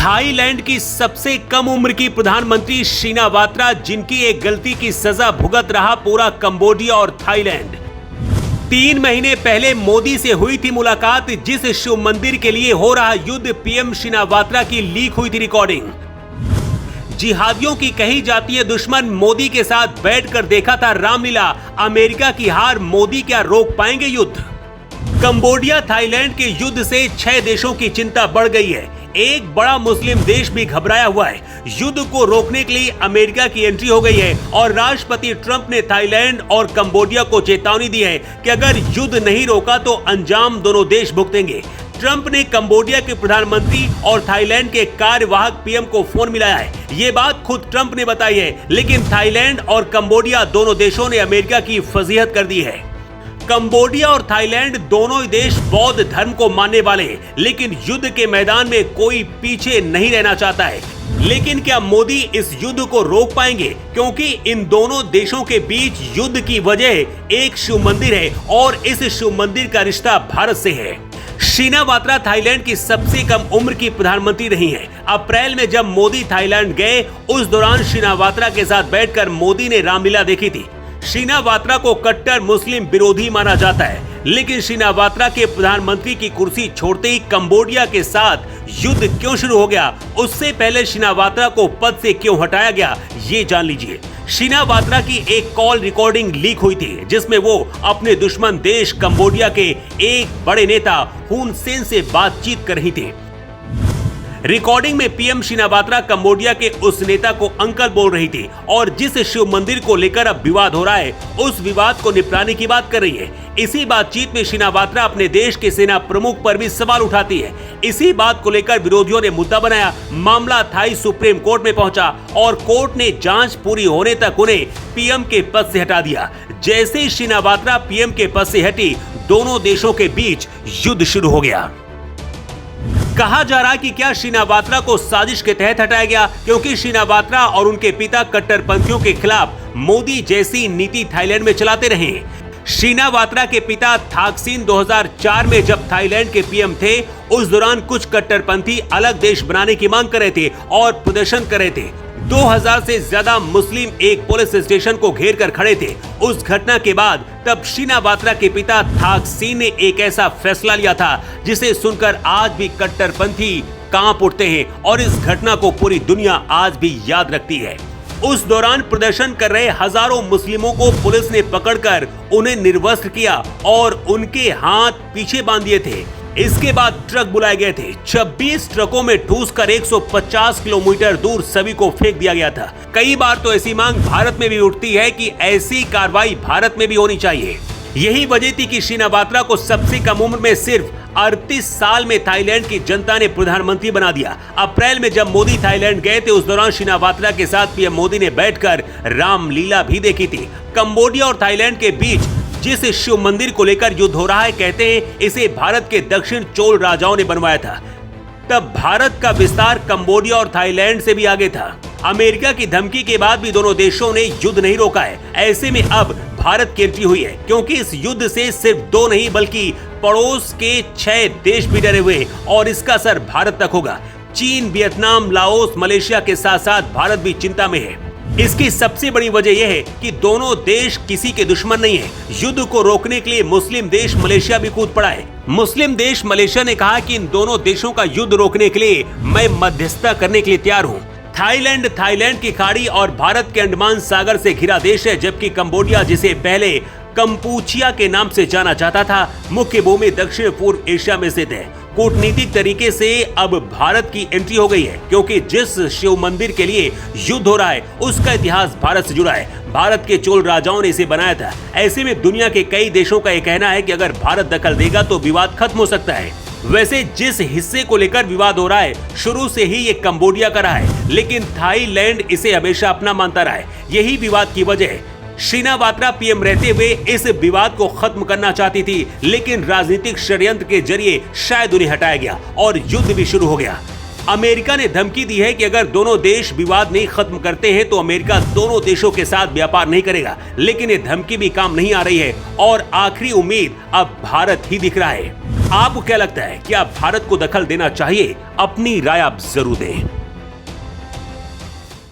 Thailand की सबसे कम उम्र की प्रधानमंत्री शिनावात्रा, जिनकी एक गलती की सजा भुगत रहा पूरा कंबोडिया और थाईलैंड। 3 महीने पहले मोदी से हुई थी मुलाकात, जिस शिव मंदिर के लिए हो रहा युद्ध पीएम शिनावात्रा की लीक हुई थी रिकॉर्डिंग। जिहादियों की कही जाती है दुश्मन, मोदी के साथ बैठकर देखा था रामलीला। अमेरिका की हार, मोदी क्या रोक पाएंगे युद्ध? कंबोडिया थाईलैंड के युद्ध से 6 देशों की चिंता बढ़ गई है। एक बड़ा मुस्लिम देश भी घबराया हुआ है। युद्ध को रोकने के लिए अमेरिका की एंट्री हो गई है और राष्ट्रपति ट्रंप ने थाईलैंड और कंबोडिया को चेतावनी दी है कि अगर युद्ध नहीं रोका तो अंजाम दोनों देश भुगतेंगे। ट्रंप ने कंबोडिया के प्रधानमंत्री और थाईलैंड के कार्यवाहक पीएम को फोन मिलाया है। ये बात खुद ट्रंप ने बताई है, लेकिन थाईलैंड और कंबोडिया दोनों देशों ने अमेरिका की फजीहत कर दी है। कंबोडिया और थाईलैंड दोनों ही देश बौद्ध धर्म को मानने वाले हैं, लेकिन युद्ध के मैदान में कोई पीछे नहीं रहना चाहता है। लेकिन क्या मोदी इस युद्ध को रोक पाएंगे? क्योंकि इन दोनों देशों के बीच युद्ध की वजह एक शिव मंदिर है और इस शिव मंदिर का रिश्ता भारत से है। शिनावात्रा थाईलैंड की सबसे कम उम्र की प्रधानमंत्री रही हैं। अप्रैल में जब मोदी थाईलैंड गए, उस दौरान शिनावात्रा के साथ बैठकर मोदी ने रामलीला देखी थी। शिनावात्रा को कट्टर मुस्लिम विरोधी माना जाता है, लेकिन शिनावात्रा के प्रधानमंत्री की कुर्सी छोड़ते ही कंबोडिया के साथ युद्ध क्यों शुरू हो गया, उससे पहले शिनावात्रा को पद से क्यों हटाया गया, ये जान लीजिए। शिनावात्रा की एक कॉल रिकॉर्डिंग लीक हुई थी, जिसमें वो अपने दुश्मन देश कंबोडिया के एक बड़े नेता हुन सेन से बातचीत कर रही थी। रिकॉर्डिंग में पीएम शिनावात्रा कंबोडिया के उस नेता को अंकल बोल रही थी और जिस शिव मंदिर को लेकर अब विवाद हो रहा है, उस विवाद को निपटाने की बात कर रही है। इसी बातचीत में शिनावात्रा अपने देश के सेना प्रमुख पर भी सवाल उठाती है। इसी बात को लेकर विरोधियों ने मुद्दा बनाया। मामला थाई सुप्रीम कोर्ट में पहुंचा और कोर्ट ने जांच पूरी होने तक उन्हें पीएम के पद से हटा दिया। जैसे ही शिनावात्रा पीएम के पद से हटी, दोनों देशों के बीच युद्ध शुरू हो गया। कहा जा रहा है कि क्या शिनावात्रा को साजिश के तहत हटाया गया, क्योंकि शिनावात्रा और उनके पिता कट्टरपंथियों के खिलाफ मोदी जैसी नीति थाईलैंड में चलाते रहे। शिनावात्रा के पिता थाकसिन 2004 में जब थाईलैंड के पीएम थे, उस दौरान कुछ कट्टरपंथी अलग देश बनाने की मांग कर रहे थे और प्रदर्शन कर रहे थे। 2000 से ज्यादा मुस्लिम एक पुलिस स्टेशन को घेर कर खड़े थे। उस घटना के बाद तब शिनावात्रा के पिता थाकसिन ने एक ऐसा फैसला लिया था जिसे सुनकर आज भी कट्टरपंथी कांप उठते हैं और इस घटना को पूरी दुनिया आज भी याद रखती है। उस दौरान प्रदर्शन कर रहे हजारों मुस्लिमों को पुलिस ने पकड़कर उन्हें निर्वस्त्र किया और उनके हाथ पीछे बांध दिए थे। इसके बाद ट्रक बुलाए गए थे। 26 ट्रकों में ठूस कर 150 किलोमीटर दूर सभी को फेंक दिया गया था। कई बार तो ऐसी मांग भारत में भी उठती है कि ऐसी कार्रवाई भारत में भी होनी चाहिए। यही वजह थी कि शिनावात्रा को सबसे कम उम्र में सिर्फ 38 साल में थाईलैंड की जनता ने प्रधानमंत्री बना दिया। अप्रैल में जब मोदी थाईलैंड गए थे, उस दौरान शिनावात्रा के साथ पीएम मोदी ने बैठकर रामलीला भी देखी थी। कंबोडिया और थाईलैंड के बीच जिस शिव मंदिर को लेकर युद्ध हो रहा है, कहते हैं इसे भारत के दक्षिण चोल राजाओं ने बनवाया था। तब भारत का विस्तार कंबोडिया और थाईलैंड से भी आगे था। अमेरिका की धमकी के बाद भी दोनों देशों ने युद्ध नहीं रोका है। ऐसे में अब भारत की एंट्री हुई है, क्योंकि इस युद्ध से सिर्फ 2 नहीं बल्कि पड़ोस के 6 देश भी डरे हुए और इसका असर भारत तक होगा। चीन, वियतनाम, लाओस, मलेशिया के साथ साथ भारत भी चिंता में है। इसकी सबसे बड़ी वजह यह है कि दोनों देश किसी के दुश्मन नहीं है। युद्ध को रोकने के लिए मुस्लिम देश मलेशिया भी कूद पड़ा है। मुस्लिम देश मलेशिया ने कहा कि इन दोनों देशों का युद्ध रोकने के लिए मैं मध्यस्थता करने के लिए तैयार हूँ। थाईलैंड की खाड़ी और भारत के अंडमान सागर से घिरा देश है, जबकि कंबोडिया, जिसे पहले कंपूचिया के नाम से जाना जाता था, मुख्य भूमि दक्षिण पूर्व एशिया में स्थित है। कूटनीतिक तरीके से अब भारत की एंट्री हो गई है, क्योंकि जिस शिव मंदिर के लिए युद्ध हो रहा है उसका इतिहास भारत से जुड़ा है। भारत के चोल राजाओं ने इसे बनाया था। ऐसे में दुनिया के कई देशों का यह कहना है कि अगर भारत दखल देगा तो विवाद खत्म हो सकता है। वैसे जिस हिस्से को लेकर विवाद हो रहा है, शुरू से ही ये कंबोडिया का रहा है, लेकिन थाईलैंड इसे हमेशा अपना मानता रहा है। यही विवाद की वजह है। शिनावात्रा पीएम रहते हुए इस विवाद को खत्म करना चाहती थी, लेकिन राजनीतिक षड्यंत्र के जरिए शायद उन्हें हटाया गया और युद्ध भी शुरू हो गया। अमेरिका ने धमकी दी है कि अगर दोनों देश विवाद नहीं खत्म करते हैं तो अमेरिका दोनों देशों के साथ व्यापार नहीं करेगा, लेकिन ये धमकी भी काम नहीं आ रही है और आखिरी उम्मीद अब भारत ही दिख रहा है। आपको क्या लगता है, क्या भारत को दखल देना चाहिए? अपनी राय आप जरूर दें।